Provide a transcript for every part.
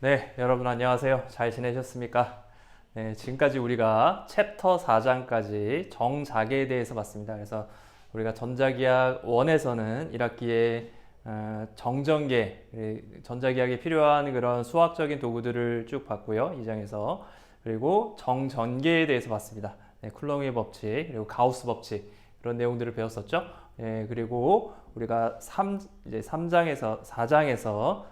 네, 여러분 안녕하세요. 잘 지내셨습니까? 네, 지금까지 우리가 챕터 4장까지 정자계에 대해서 봤습니다. 그래서 우리가 전자기학 1에서는 1학기에 정전계, 전자기학에 필요한 그런 수학적인 도구들을 쭉 봤고요. 2장에서. 그리고 정전계에 대해서 봤습니다. 네, 쿨롱의 법칙, 그리고 가우스 법칙 그런 내용들을 배웠었죠. 네, 그리고 우리가 이제 4장에서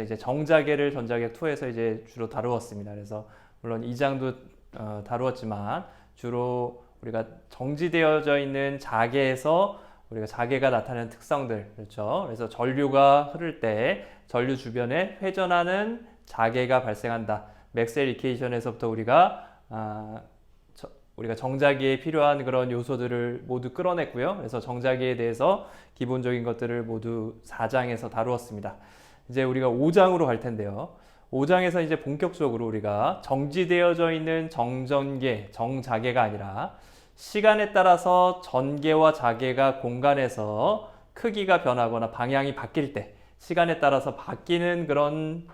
이제 정자계를 전자기학 2에서 이제 주로 다루었습니다. 그래서 물론 2장도 다루었지만 주로 우리가 정지되어져 있는 자계에서 우리가 자계가 나타내는 특성들, 그렇죠? 그래서 전류가 흐를 때 전류 주변에 회전하는 자계가 발생한다. 맥스웰 이퀘이션에서부터 우리가 정자기에 필요한 그런 요소들을 모두 끌어냈고요. 그래서 정자기에 대해서 기본적인 것들을 모두 4장에서 다루었습니다. 이제 우리가 5장으로 갈 텐데요. 5장에서 이제 본격적으로 우리가 정지되어져 있는 정전계, 정자계가 아니라 시간에 따라서 전계와 자계가 공간에서 크기가 변하거나 방향이 바뀔 때 시간에 따라서 바뀌는 그런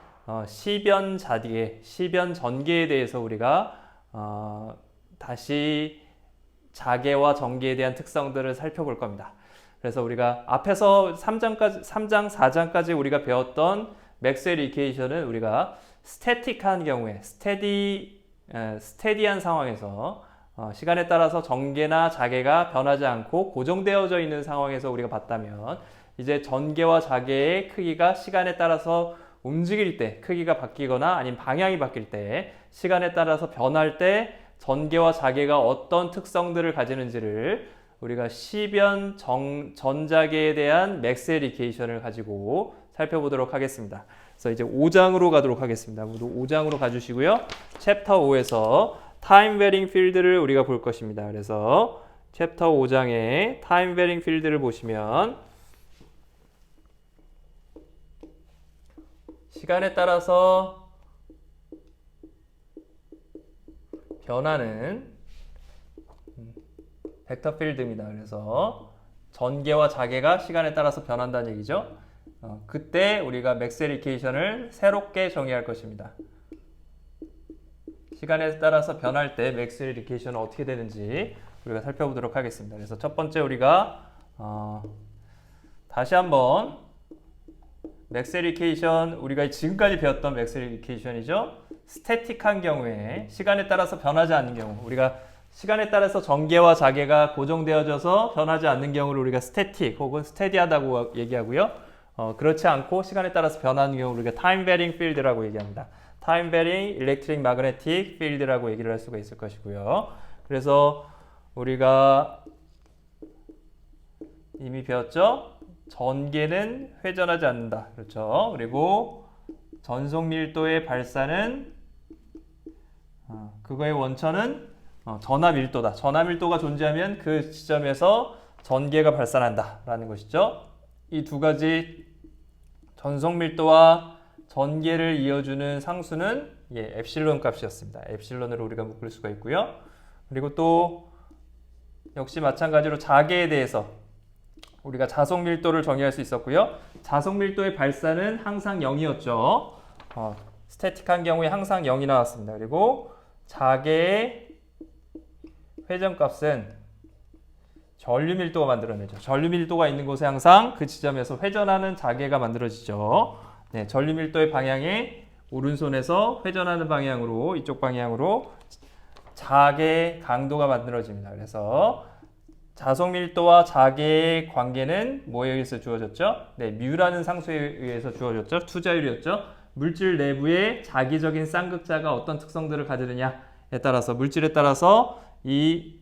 시변 자계, 시변 전계에 대해서 우리가 다시 자계와 전계에 대한 특성들을 살펴볼 겁니다. 그래서 우리가 앞에서 3장, 4장까지 우리가 배웠던 맥스웰 이퀘이션은 우리가 스태틱한 경우에, 스테디한 상황에서 시간에 따라서 전계나 자계가 변하지 않고 고정되어져 있는 상황에서 우리가 봤다면 이제 전계와 자계의 크기가 시간에 따라서 움직일 때 크기가 바뀌거나 아니면 방향이 바뀔 때 시간에 따라서 변할 때 전계와 자계가 어떤 특성들을 가지는지를 우리가 시변 전자계에 대한 맥스웰 이퀘이션을 가지고 살펴보도록 하겠습니다. 그래서 이제 5장으로 가도록 하겠습니다. 모두 5장으로 가주시고요. 챕터 5에서 타임 베링 필드를 우리가 볼 것입니다. 그래서 챕터 5장의 타임 베링 필드를 보시면 시간에 따라서 변하는 벡터 필드입니다. 그래서 전계와 자계가 시간에 따라서 변한다는 얘기죠. 그때 우리가 맥스웰 이퀘이션을 새롭게 정의할 것입니다. 시간에 따라서 변할 때 맥스웰 이퀘이션은 어떻게 되는지 우리가 살펴보도록 하겠습니다. 그래서 첫 번째 우리가 다시 한번 맥스웰 이퀘이션, 우리가 지금까지 배웠던 맥스웰 이퀘이션이죠. 스태틱한 경우에 시간에 따라서 변하지 않는 경우, 우리가 시간에 따라서 전계와 자계가 고정되어져서 변하지 않는 경우를 우리가 스태틱 혹은 스테디하다고 얘기하고요. 그렇지 않고 시간에 따라서 변하는 경우를 우리가 타임 베링 필드라고 얘기합니다. 타임 베링 일렉트릭 마그네틱 필드라고 얘기를 할 수가 있을 것이고요. 그래서 우리가 이미 배웠죠? 전계는 회전하지 않는다. 그렇죠? 그리고 전속 밀도의 발산은 그거의 원천은 전하 밀도다. 전하 밀도가 존재하면 그 지점에서 전계가 발산한다 라는 것이죠. 이 두 가지 전속 밀도와 전계를 이어주는 상수는 엡실론 값이었습니다. 엡실론으로 우리가 묶을 수가 있고요. 그리고 또 역시 마찬가지로 자계에 대해서 우리가 자속 밀도를 정의할 수 있었고요. 자속 밀도의 발산은 항상 0이었죠. 스태틱한 경우에 항상 0이 나왔습니다. 그리고 자계의 회전값은 전류 밀도가 만들어내죠. 전류 밀도가 있는 곳에 항상 그 지점에서 회전하는 자계가 만들어지죠. 네, 전류 밀도의 방향이 오른손에서 회전하는 방향으로, 이쪽 방향으로 자계 강도가 만들어집니다. 그래서 자속 밀도와 자계의 관계는 뭐에 의해서 주어졌죠? 네, 뮤라는 상수에 의해서 주어졌죠. 투자율이었죠. 물질 내부의 자기적인 쌍극자가 어떤 특성들을 가지느냐에 따라서, 물질에 따라서 이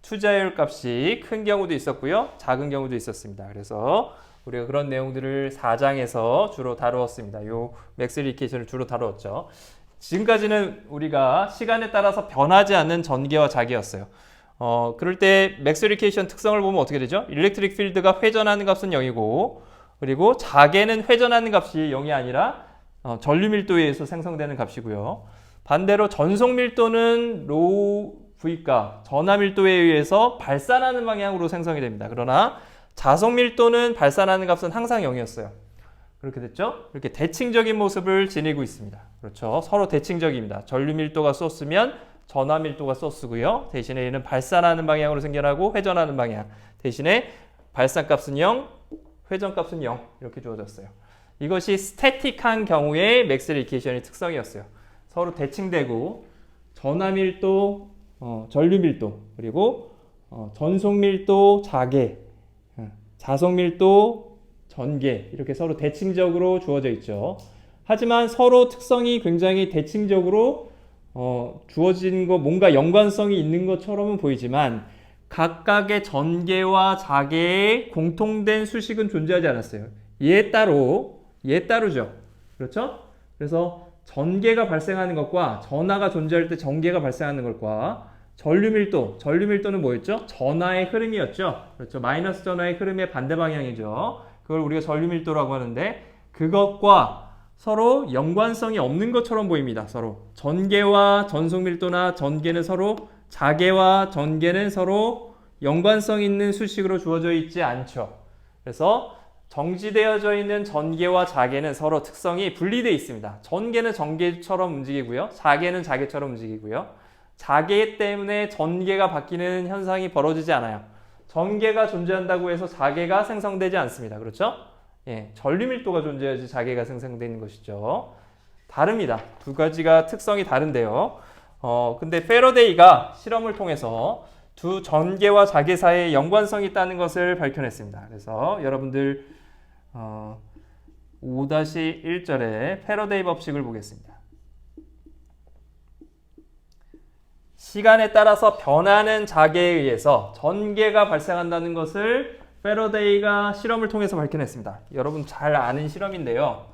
투자율 값이 큰 경우도 있었고요. 작은 경우도 있었습니다. 그래서 우리가 그런 내용들을 4장에서 주로 다루었습니다. 요 맥스웰 이퀘이션을 주로 다루었죠. 지금까지는 우리가 시간에 따라서 변하지 않는 전계와 자계였어요. 그럴 때 맥스웰 이퀘이션 특성을 보면 어떻게 되죠? 일렉트릭 필드가 회전하는 값은 0이고, 그리고 자계는 회전하는 값이 0이 아니라 전류 밀도에 의해서 생성되는 값이고요. 반대로 전속 밀도는 로우 V값, 전하 밀도에 의해서 발산하는 방향으로 생성이 됩니다. 그러나 자속 밀도는 발산하는 값은 항상 0이었어요. 그렇게 됐죠? 이렇게 대칭적인 모습을 지니고 있습니다. 그렇죠? 서로 대칭적입니다. 전류 밀도가 소스면 전하 밀도가 소스고요. 대신에 얘는 발산하는 방향으로 생겨나고 회전하는 방향. 대신에 발산값은 0, 회전값은 0 이렇게 주어졌어요. 이것이 스태틱한 경우의 맥스웰 이퀘이션의 특성이었어요. 서로 대칭되고 전하 밀도, 전류 밀도, 그리고 전속 밀도, 자계, 자석 밀도, 전개 이렇게 서로 대칭적으로 주어져 있죠. 하지만 서로 특성이 굉장히 대칭적으로 주어진 거 뭔가 연관성이 있는 것처럼은 보이지만 각각의 전개와 자개의 공통된 수식은 존재하지 않았어요. 얘 따로죠. 그렇죠? 그래서 전개가 발생하는 것과 전하가 존재할 때 전개가 발생하는 것과 전류밀도는 뭐였죠? 전하의 흐름이었죠. 그렇죠? 마이너스 전하의 흐름의 반대 방향이죠. 그걸 우리가 전류밀도라고 하는데 그것과 서로 연관성이 없는 것처럼 보입니다. 서로 전개와 전속밀도나 전개는 서로 자개와 전개는 서로 연관성 있는 수식으로 주어져 있지 않죠. 그래서 정지되어져 있는 전개와 자개는 서로 특성이 분리되어 있습니다. 전개는 전개처럼 움직이고요. 자개는 자개처럼 움직이고요. 자개 때문에 전개가 바뀌는 현상이 벌어지지 않아요. 전개가 존재한다고 해서 자개가 생성되지 않습니다. 그렇죠? 예, 전류밀도가 존재해야지 자개가 생성되는 것이죠. 다릅니다. 두 가지가 특성이 다른데요. 근데 패러데이가 실험을 통해서 두 전개와 자개 사이에 연관성이 있다는 것을 밝혀냈습니다. 그래서 여러분들 5-1절에 패러데이 법칙을 보겠습니다. 시간에 따라서 변하는 자개에 의해서 전개가 발생한다는 것을 패러데이가 실험을 통해서 밝혀냈습니다. 여러분 잘 아는 실험인데요.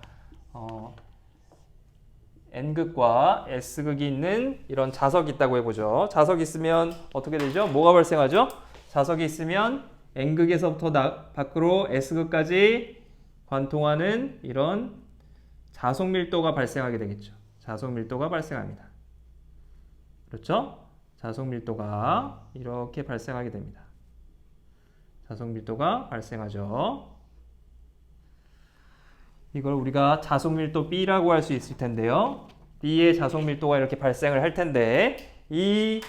N극과 S극이 있는 이런 자석이 있다고 해보죠. 자석이 있으면 어떻게 되죠? 뭐가 발생하죠? 자석이 있으면 N극에서부터 밖으로 S극까지 관통하는 이런 자석 밀도가 발생하게 되겠죠. 자석 밀도가 발생합니다. 그렇죠? 자석 밀도가 이렇게 발생하게 됩니다. 자석 밀도가 발생하죠. 이걸 우리가 자석 밀도 B라고 할 수 있을 텐데요. B의 자석 밀도가 이렇게 발생을 할 텐데 이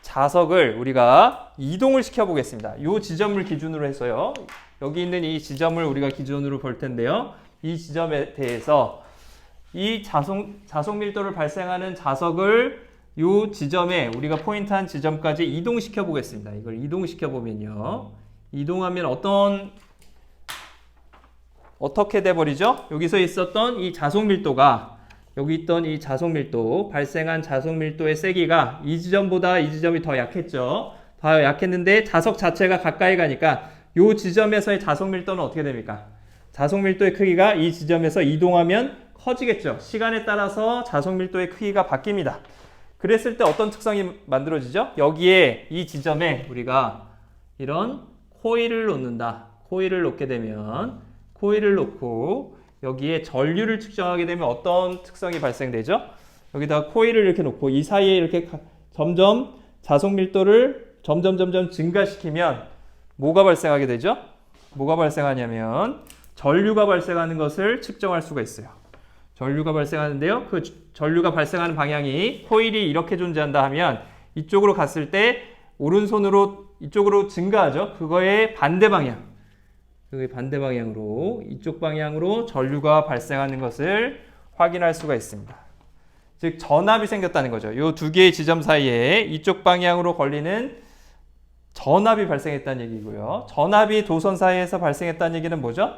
자석을 우리가 이동을 시켜 보겠습니다. 이 지점을 기준으로 해서요. 여기 있는 이 지점을 우리가 기준으로 볼 텐데요. 이 지점에 대해서 이 자석 밀도를 발생하는 자석을 이 지점에 우리가 포인트한 지점까지 이동시켜 보겠습니다. 이걸 이동시켜 보면요. 이동하면 어떻게 돼버리죠? 여기서 있었던 이 자석 밀도가 여기 있던 이 자석 밀도 발생한 자석 밀도의 세기가 이 지점보다 이 지점이 더 약했죠. 더 약했는데 자석 자체가 가까이 가니까 이 지점에서의 자석 밀도는 어떻게 됩니까? 자석 밀도의 크기가 이 지점에서 이동하면 커지겠죠. 시간에 따라서 자석 밀도의 크기가 바뀝니다. 그랬을 때 어떤 특성이 만들어지죠? 여기에 이 지점에 우리가 이런 코일을 놓는다. 코일을 놓게 되면 코일을 놓고 여기에 전류를 측정하게 되면 어떤 특성이 발생되죠? 여기다가 코일을 이렇게 놓고 이 사이에 이렇게 점점 자석 밀도를 점점 증가시키면 뭐가 발생하게 되죠? 뭐가 발생하냐면 전류가 발생하는 것을 측정할 수가 있어요. 전류가 발생하는데요. 그 전류가 발생하는 방향이 코일이 이렇게 존재한다 하면 이쪽으로 갔을 때 오른손으로 이쪽으로 증가하죠. 그거의 반대 방향. 그게 반대 방향으로 이쪽 방향으로 전류가 발생하는 것을 확인할 수가 있습니다. 즉 전압이 생겼다는 거죠. 이 두 개의 지점 사이에 이쪽 방향으로 걸리는 전압이 발생했다는 얘기고요. 전압이 도선 사이에서 발생했다는 얘기는 뭐죠?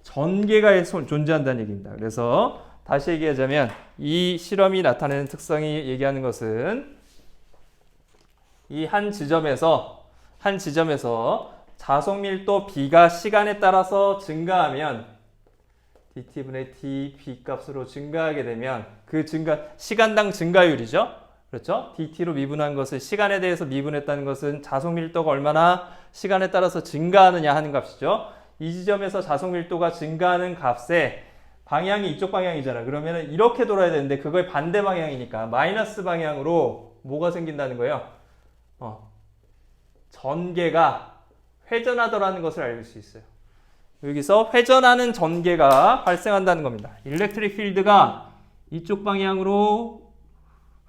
전개가 존재한다는 얘기입니다. 그래서 다시 얘기하자면 이 실험이 나타내는 특성이 얘기하는 것은 이 한 지점에서 자석 밀도 B가 시간에 따라서 증가하면 dt분의 dB 값으로 증가하게 되면 그 시간당 증가율이죠. 그렇죠? dt로 미분한 것을 시간에 대해서 미분했다는 것은 자석 밀도가 얼마나 시간에 따라서 증가하느냐 하는 값이죠. 이 지점에서 자석 밀도가 증가하는 값에 방향이 이쪽 방향이잖아. 그러면 이렇게 돌아야 되는데 그거의 반대 방향이니까 마이너스 방향으로 뭐가 생긴다는 거예요? 전개가 회전하더라는 것을 알 수 있어요. 여기서 회전하는 전개가 발생한다는 겁니다. 일렉트릭 필드가 이쪽 방향으로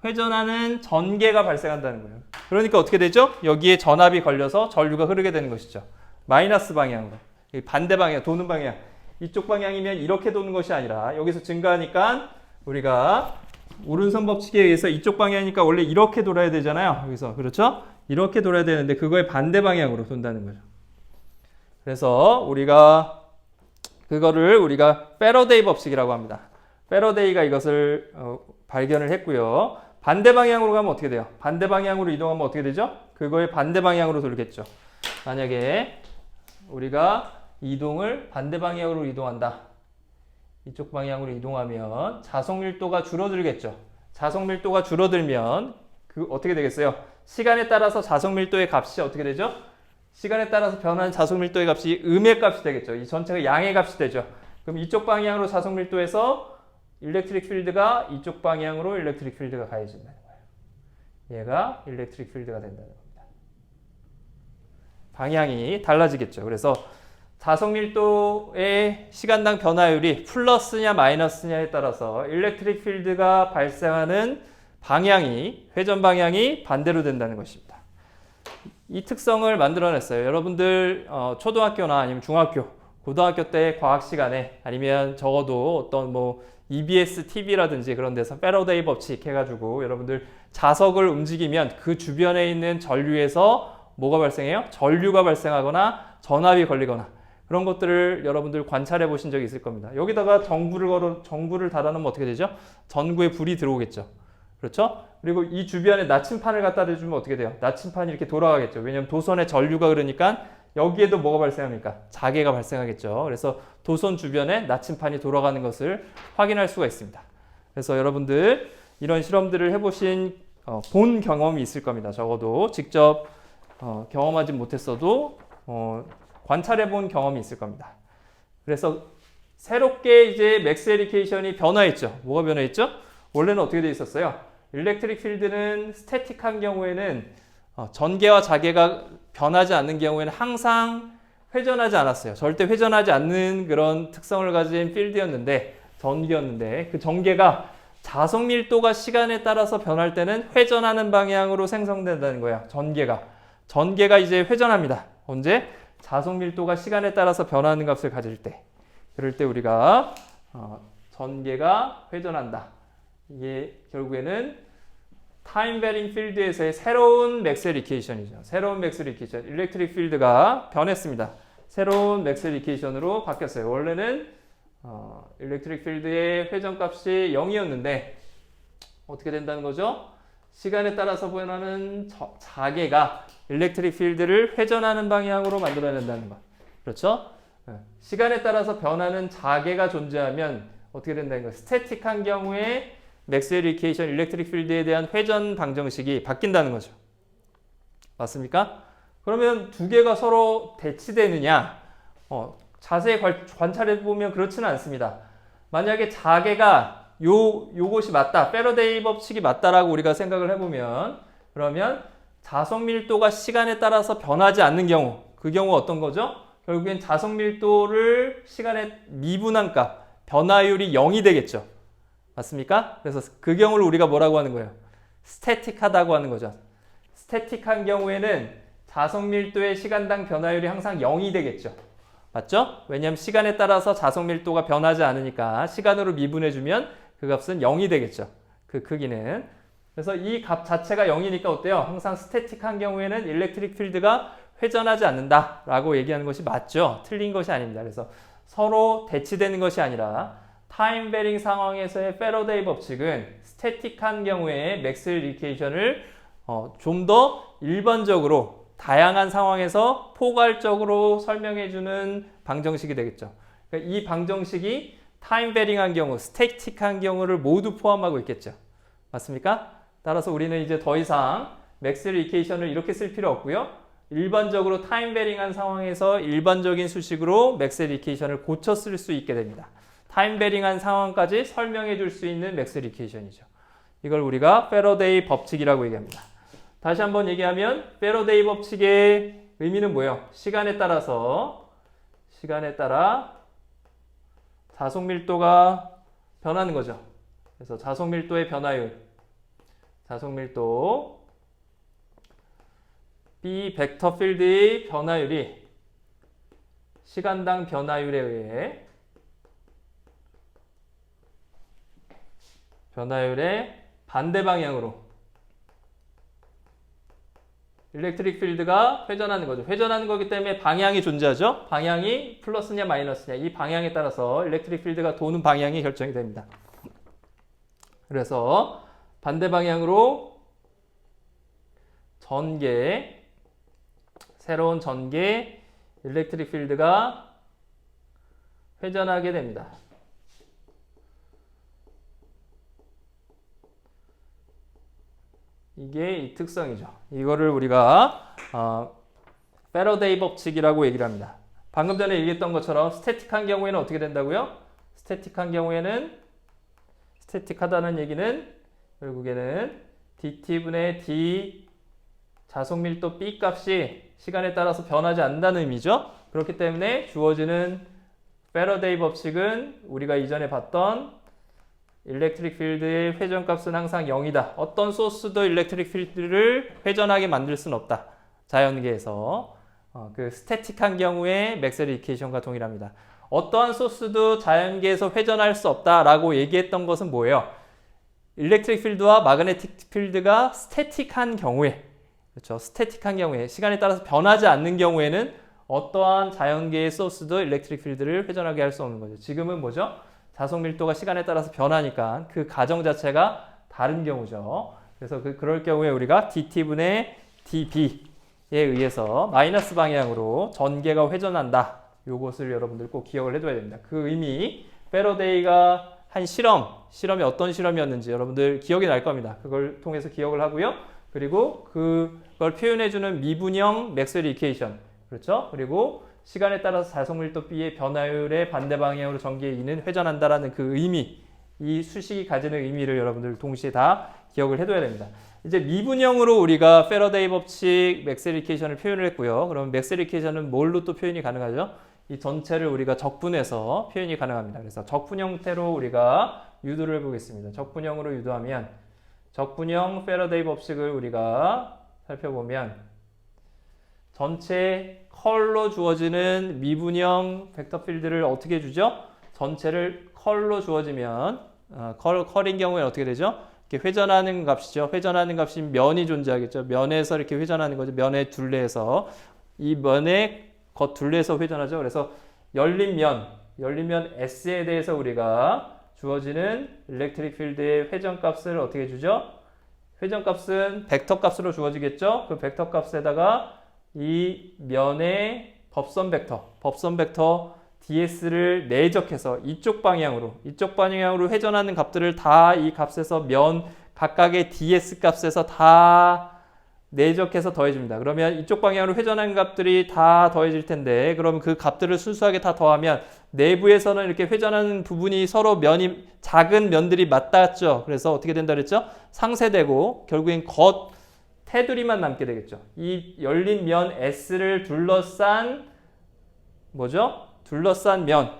회전하는 전개가 발생한다는 거예요. 그러니까 어떻게 되죠? 여기에 전압이 걸려서 전류가 흐르게 되는 것이죠. 마이너스 방향으로. 반대 방향, 도는 방향. 이쪽 방향이면 이렇게 도는 것이 아니라 여기서 증가하니까 우리가 오른손 법칙에 의해서 이쪽 방향이니까 원래 이렇게 돌아야 되잖아요. 여기서. 그렇죠? 이렇게 돌아야 되는데 그거의 반대 방향으로 돈다는 거죠. 그래서 우리가 그거를 우리가 패러데이 법칙이라고 합니다. 패러데이가 이것을 발견을 했고요. 반대 방향으로 가면 어떻게 돼요? 반대 방향으로 이동하면 어떻게 되죠? 그거의 반대 방향으로 돌겠죠. 만약에 우리가 이동을 반대 방향으로 이동한다. 이쪽 방향으로 이동하면 자석 밀도가 줄어들겠죠. 자석 밀도가 줄어들면 어떻게 되겠어요? 시간에 따라서 자석 밀도의 값이 어떻게 되죠? 시간에 따라서 변하는 자석 밀도의 값이 음의 값이 되겠죠. 이 전체가 양의 값이 되죠. 그럼 이쪽 방향으로 자석 밀도에서 일렉트릭 필드가 이쪽 방향으로 일렉트릭 필드가 가해진다는 거예요. 얘가 일렉트릭 필드가 된다는 겁니다. 방향이 달라지겠죠. 그래서 자석 밀도의 시간당 변화율이 플러스냐 마이너스냐에 따라서 일렉트릭 필드가 발생하는 방향이, 회전 방향이 반대로 된다는 것입니다. 이 특성을 만들어냈어요. 여러분들 초등학교나 아니면 중학교, 고등학교 때 과학 시간에 아니면 적어도 어떤 뭐 EBS TV라든지 그런 데서 패러데이 법칙 해가지고 여러분들 자석을 움직이면 그 주변에 있는 전류에서 뭐가 발생해요? 전류가 발생하거나 전압이 걸리거나 그런 것들을 여러분들 관찰해 보신 적이 있을 겁니다. 여기다가 전구를 달아놓으면 어떻게 되죠? 전구에 불이 들어오겠죠. 그렇죠? 그리고 이 주변에 나침판을 갖다 대주면 어떻게 돼요? 나침판이 이렇게 돌아가겠죠. 왜냐하면 도선에 전류가 흐르니까 여기에도 뭐가 발생합니까? 자개가 발생하겠죠. 그래서 도선 주변에 나침판이 돌아가는 것을 확인할 수가 있습니다. 그래서 여러분들 이런 실험들을 해보신 본 경험이 있을 겁니다. 적어도 직접 경험하지 못했어도 관찰해 본 경험이 있을 겁니다. 그래서 새롭게 이제 맥스웰 이퀘이션이 변화했죠. 뭐가 변화했죠? 원래는 어떻게 되어 있었어요? 일렉트릭 필드는 스태틱한 경우에는 전개와 자개가 변하지 않는 경우에는 항상 회전하지 않았어요. 절대 회전하지 않는 그런 특성을 가진 필드였는데, 전기였는데 그 전개가 자석 밀도가 시간에 따라서 변할 때는 회전하는 방향으로 생성된다는 거야. 전개가 이제 회전합니다. 언제? 자석 밀도가 시간에 따라서 변하는 값을 가질 때. 그럴 때 우리가 전개가 회전한다. 이게 결국에는 타임 베링 필드에서의 새로운 맥스웰 이퀘이션이죠. 새로운 맥스웰 이퀘이션. 일렉트릭 필드가 변했습니다. 새로운 맥스웰 이퀘이션으로 바뀌었어요. 원래는 일렉트릭 필드의 회전값이 0이었는데 어떻게 된다는 거죠? 시간에 따라서 변하는 자개가 일렉트릭 필드를 회전하는 방향으로 만들어낸다는 것. 그렇죠? 시간에 따라서 변하는 자개가 존재하면 어떻게 된다는 거예요? 스태틱한 경우에 맥스웰 이퀘이션 일렉트릭 필드에 대한 회전 방정식이 바뀐다는 거죠. 맞습니까? 그러면 두 개가 서로 대치되느냐? 자세히 관찰해 보면 그렇지는 않습니다. 만약에 자개가 요것이 맞다, 패러데이 법칙이 맞다라고 우리가 생각을 해보면 그러면 자석 밀도가 시간에 따라서 변하지 않는 경우, 그 경우 어떤 거죠? 결국엔 자석 밀도를 시간에 미분한 값, 변화율이 0이 되겠죠. 맞습니까? 그래서 그 경우를 우리가 뭐라고 하는 거예요? 스태틱하다고 하는 거죠. 스태틱한 경우에는 자석 밀도의 시간당 변화율이 항상 0이 되겠죠. 맞죠? 왜냐하면 시간에 따라서 자석 밀도가 변하지 않으니까 시간으로 미분해주면 그 값은 0이 되겠죠. 그 크기는. 그래서 이 값 자체가 0이니까 어때요? 항상 스태틱한 경우에는 일렉트릭 필드가 회전하지 않는다라고 얘기하는 것이 맞죠? 틀린 것이 아닙니다. 그래서 서로 대치되는 것이 아니라 타임 베링 상황에서의 패러데이 법칙은 스태틱한 경우에 맥스웰 이퀘이션을 좀 더 일반적으로 다양한 상황에서 포괄적으로 설명해주는 방정식이 되겠죠. 그러니까 이 방정식이 타임 베링한 경우, 스태틱한 경우를 모두 포함하고 있겠죠. 맞습니까? 따라서 우리는 이제 더 이상 맥스웰 이퀘이션을 이렇게 쓸 필요 없고요. 일반적으로 타임 베링한 상황에서 일반적인 수식으로 맥스웰 이퀘이션을 고쳐 쓸 수 있게 됩니다. 타임 베링한 상황까지 설명해 줄 수 있는 맥스웰 이퀘이션이죠. 이걸 우리가 패러데이 법칙이라고 얘기합니다. 다시 한번 얘기하면 패러데이 법칙의 의미는 뭐예요? 시간에 따라서 시간에 따라 자속 밀도가 변하는 거죠. 그래서 자속 밀도의 변화율, 자속 밀도 B 벡터 필드의 변화율이 시간당 변화율에 의해 변화율의 반대 방향으로 일렉트릭 필드가 회전하는 거죠. 회전하는 거기 때문에 방향이 존재하죠. 방향이 플러스냐 마이너스냐 이 방향에 따라서 일렉트릭 필드가 도는 방향이 결정이 됩니다. 그래서 반대 방향으로 전개, 새로운 전개 일렉트릭 필드가 회전하게 됩니다. 이게 이 특성이죠. 이거를 우리가 패러데이 법칙이라고 얘기를 합니다. 방금 전에 얘기했던 것처럼 스태틱한 경우에는 어떻게 된다고요? 스태틱한 경우에는 스태틱하다는 얘기는 결국에는 dt분의 d 자속밀도 B 값이 시간에 따라서 변하지 않는다는 의미죠. 그렇기 때문에 주어지는 패러데이 법칙은 우리가 이전에 봤던 일렉트릭 필드의 회전값은 항상 0이다. 어떤 소스도 일렉트릭 필드를 회전하게 만들 수는 없다. 자연계에서. 그 스태틱한 경우에 맥스웰 이퀘이션과 동일합니다. 어떠한 소스도 자연계에서 회전할 수 없다라고 얘기했던 것은 뭐예요? 일렉트릭 필드와 마그네틱 필드가 스태틱한 경우에, 그렇죠? 스태틱한 경우에, 시간에 따라서 변하지 않는 경우에는 어떠한 자연계의 소스도 일렉트릭 필드를 회전하게 할 수 없는 거죠. 지금은 뭐죠? 자속 밀도가 시간에 따라서 변하니까 그 가정 자체가 다른 경우죠. 그래서 그럴 경우에 우리가 dt분의 db에 의해서 마이너스 방향으로 전개가 회전한다. 요것을 여러분들 꼭 기억을 해둬야 됩니다. 그 의미, 패러데이가 한 실험이 어떤 실험이었는지 여러분들 기억이 날 겁니다. 그걸 통해서 기억을 하고요. 그리고 그걸 표현해주는 미분형 맥스웰 이퀘이션, 그렇죠? 그리고 시간에 따라서 자속밀도 B의 변화율의 반대 방향으로 전기의 E는 회전한다라는 그 의미, 이 수식이 가지는 의미를 여러분들 동시에 다 기억을 해둬야 됩니다. 이제 미분형으로 우리가 패러데이 법칙, 맥스웰 이퀘이션을 표현을 했고요. 그럼 맥스웰 이퀘이션은 뭘로 또 표현이 가능하죠? 이 전체를 우리가 적분해서 표현이 가능합니다. 그래서 적분 형태로 우리가 유도를 해보겠습니다. 적분형으로 유도하면 적분형 패러데이 법칙을 우리가 살펴보면 전체 컬로 주어지는 미분형 벡터 필드를 어떻게 주죠? 전체를 컬로 주어지면 컬인 경우에는 어떻게 되죠? 이렇게 회전하는 값이죠. 회전하는 값이 면이 존재하겠죠. 면에서 이렇게 회전하는 거죠. 면의 둘레에서 이 면의 겉 둘레에서 회전하죠. 그래서 열린 면 S에 대해서 우리가 주어지는 일렉트릭 필드의 회전 값을 어떻게 주죠? 회전 값은 벡터 값으로 주어지겠죠. 그 벡터 값에다가 이 면의 법선 벡터 ds를 내적해서 이쪽 방향으로 회전하는 값들을 다 이 값에서 면 각각의 ds 값에서 다 내적해서 더해줍니다. 그러면 이쪽 방향으로 회전하는 값들이 다 더해질 텐데, 그럼 그 값들을 순수하게 다 더하면 내부에서는 이렇게 회전하는 부분이 서로 면이 작은 면들이 맞닿았죠. 그래서 어떻게 된다 그랬죠? 상쇄되고 결국엔 겉 테두리만 남게 되겠죠. 이 열린 면 S를 둘러싼 뭐죠? 둘러싼 면,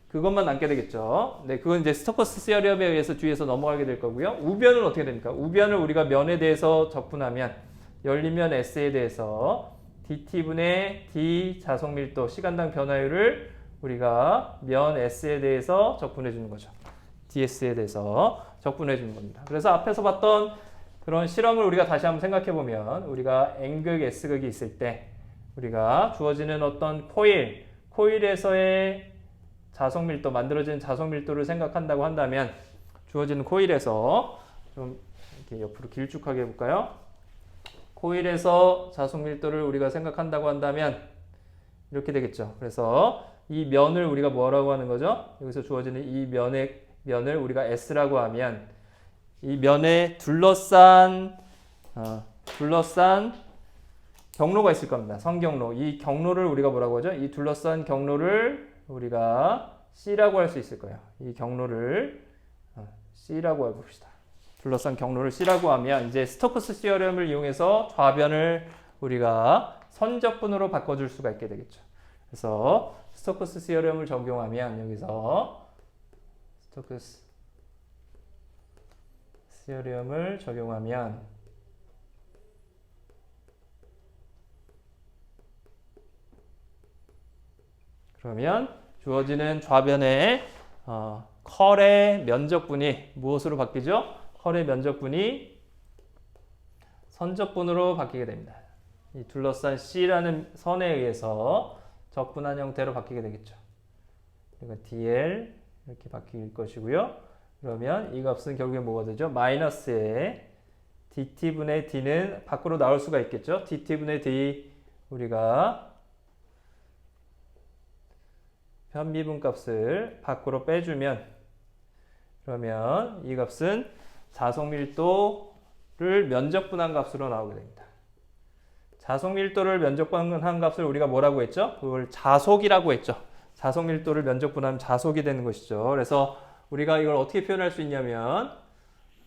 그것만 남게 되겠죠. 네, 그건 이제 스토커스 시어리엄에 의해서 뒤에서 넘어가게 될 거고요. 우변은 어떻게 됩니까? 우변을 우리가 면에 대해서 적분하면 열린 면 S에 대해서 dt분의 d 자속밀도 시간당 변화율을 우리가 면 S에 대해서 적분해 주는 거죠. ds에 대해서 적분해 주는 겁니다. 그래서 앞에서 봤던 그런 실험을 우리가 다시 한번 생각해 보면, 우리가 N극, S극이 있을 때 우리가 주어지는 어떤 코일에서의 자속밀도, 만들어지는 자속밀도를 생각한다고 한다면, 주어지는 코일에서 좀 이렇게 옆으로 길쭉하게 해볼까요? 코일에서 자속밀도를 우리가 생각한다고 한다면 이렇게 되겠죠. 그래서 이 면을 우리가 뭐라고 하는 거죠? 여기서 주어지는 이 면을 우리가 S라고 하면, 이 면에 둘러싼 경로가 있을 겁니다. 선경로. 이 경로를 우리가 뭐라고 하죠? 이 둘러싼 경로를 우리가 C라고 할 수 있을 거예요. 이 경로를 C라고 해봅시다. 둘러싼 경로를 C라고 하면 이제 스토크스 시어럼을 이용해서 좌변을 우리가 선적분으로 바꿔줄 수가 있게 되겠죠. 그래서 스토크스 시어럼을 적용하면 여기서 스토크스 시어럼을 적용하면 그러면 주어지는 좌변의 컬의 면적분이 무엇으로 바뀌죠? 컬의 면적분이 선적분으로 바뀌게 됩니다. 이 둘러싼 C라는 선에 의해서 적분한 형태로 바뀌게 되겠죠. 그리고 dl 이렇게 바뀔 것이고요. 그러면 이 값은 결국에 뭐가 되죠? 마이너스에 dt분의 d는 밖으로 나올 수가 있겠죠. dt분의 d 우리가 편미분 값을 밖으로 빼주면 그러면 이 값은 자석 밀도를 면적분한 값으로 나오게 됩니다. 자석 밀도를 면적분한 값을 우리가 뭐라고 했죠? 그걸 자속이라고 했죠. 자석 밀도를 면적분하면 자속이 되는 것이죠. 그래서 우리가 이걸 어떻게 표현할 수 있냐면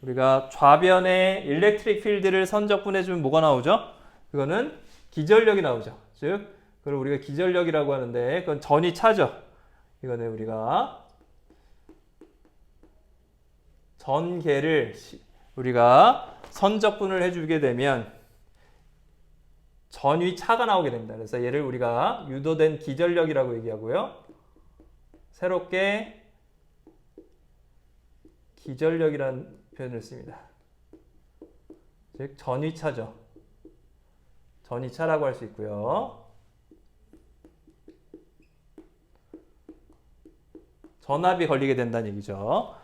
우리가 좌변에 일렉트릭 필드를 선적분해주면 뭐가 나오죠? 그거는 기전력이 나오죠. 즉 그걸 우리가 기전력이라고 하는데 그건 전이 차죠. 이거는 우리가 전개를 우리가 선적분을 해주게 되면 전위 차가 나오게 됩니다. 그래서 얘를 우리가 유도된 기전력이라고 얘기하고요. 새롭게 기전력이라는 표현을 씁니다. 즉 전위차죠. 전위차라고 할 수 있고요. 전압이 걸리게 된다는 얘기죠.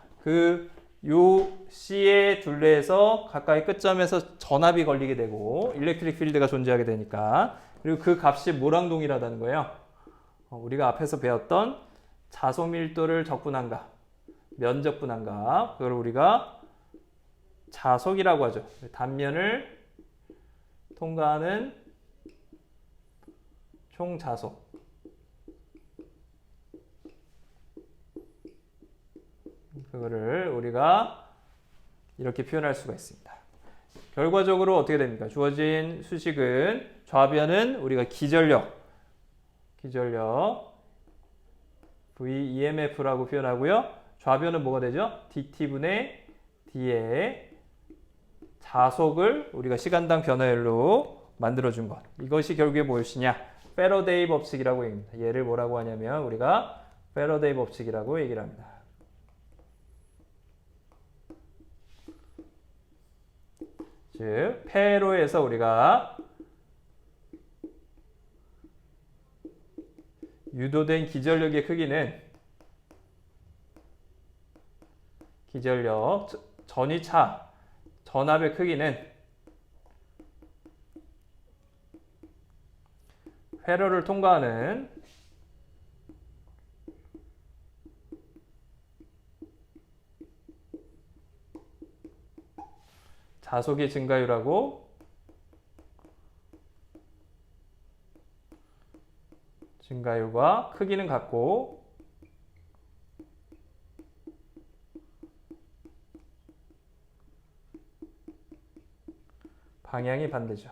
요 C의 둘레에서 가까이 끝점에서 전압이 걸리게 되고 일렉트릭 필드가 존재하게 되니까 그리고 그 값이 뭐랑 동일하다는 거예요. 우리가 앞에서 배웠던 자속 밀도를 적분한 값, 면적분한 값 그걸 우리가 자속이라고 하죠. 단면을 통과하는 총자속 그거를 우리가 이렇게 표현할 수가 있습니다. 결과적으로 어떻게 됩니까? 주어진 수식은 좌변은 우리가 기전력 VEMF라고 표현하고요. 좌변은 뭐가 되죠? dt분의 d의 자속을 우리가 시간당 변화율로 만들어준 것. 이것이 결국에 무엇이냐? 패러데이 법칙이라고 얘기합니다. 얘를 뭐라고 하냐면 우리가 패러데이 법칙이라고 얘기를 합니다. 즉 패로에서 우리가 유도된 기전력의 크기는 기전력 전위차 전압의 크기는 회로를 통과하는 자속의 증가율하고 증가율과 크기는 같고 방향이 반대죠.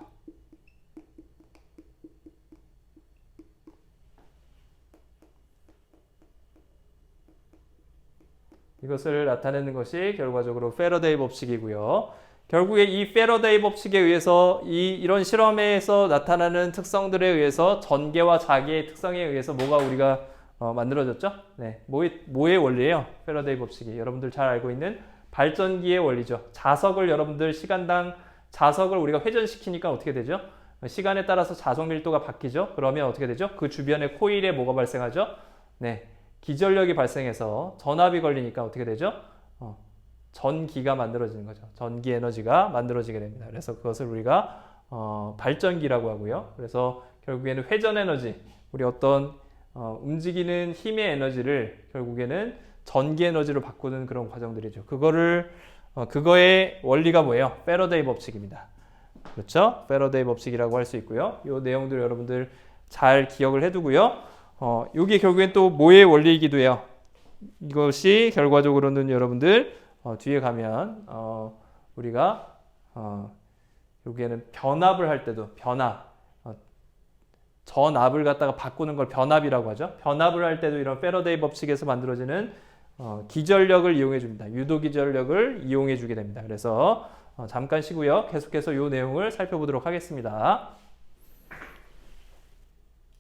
이것을 나타내는 것이 결과적으로 패러데이 법칙이고요. 결국에 이 패러데이 법칙에 의해서 이런 실험에서 나타나는 특성들에 의해서 전개와 자개의 특성에 의해서 뭐가 우리가 만들어졌죠? 네, 뭐의 원리예요? 패러데이 법칙이 여러분들 잘 알고 있는 발전기의 원리죠. 자석을 여러분들 시간당 자석을 우리가 회전시키니까 어떻게 되죠? 시간에 따라서 자석 밀도가 바뀌죠. 그러면 어떻게 되죠? 그 주변에 코일에 뭐가 발생하죠? 네, 기전력이 발생해서 전압이 걸리니까 어떻게 되죠? 전기가 만들어지는 거죠. 전기 에너지가 만들어지게 됩니다. 그래서 그것을 우리가 발전기라고 하고요. 그래서 결국에는 회전 에너지, 우리 어떤 움직이는 힘의 에너지를 결국에는 전기 에너지로 바꾸는 그런 과정들이죠. 그거의 원리가 뭐예요? 패러데이 법칙입니다. 그렇죠? 패러데이 법칙이라고 할 수 있고요. 이 내용들 여러분들 잘 기억을 해두고요. 이게 결국엔 또 뭐의 원리이기도 해요. 이것이 결과적으로는 여러분들 뒤에 가면 우리가 여기에는 변압을 할 때도 변압 전압을 갖다가 바꾸는 걸 변압이라고 하죠. 변압을 할 때도 이런 패러데이 법칙에서 만들어지는 기전력을 이용해 줍니다. 유도 기전력을 이용해 주게 됩니다. 그래서 잠깐 쉬고요. 계속해서 이 내용을 살펴보도록 하겠습니다.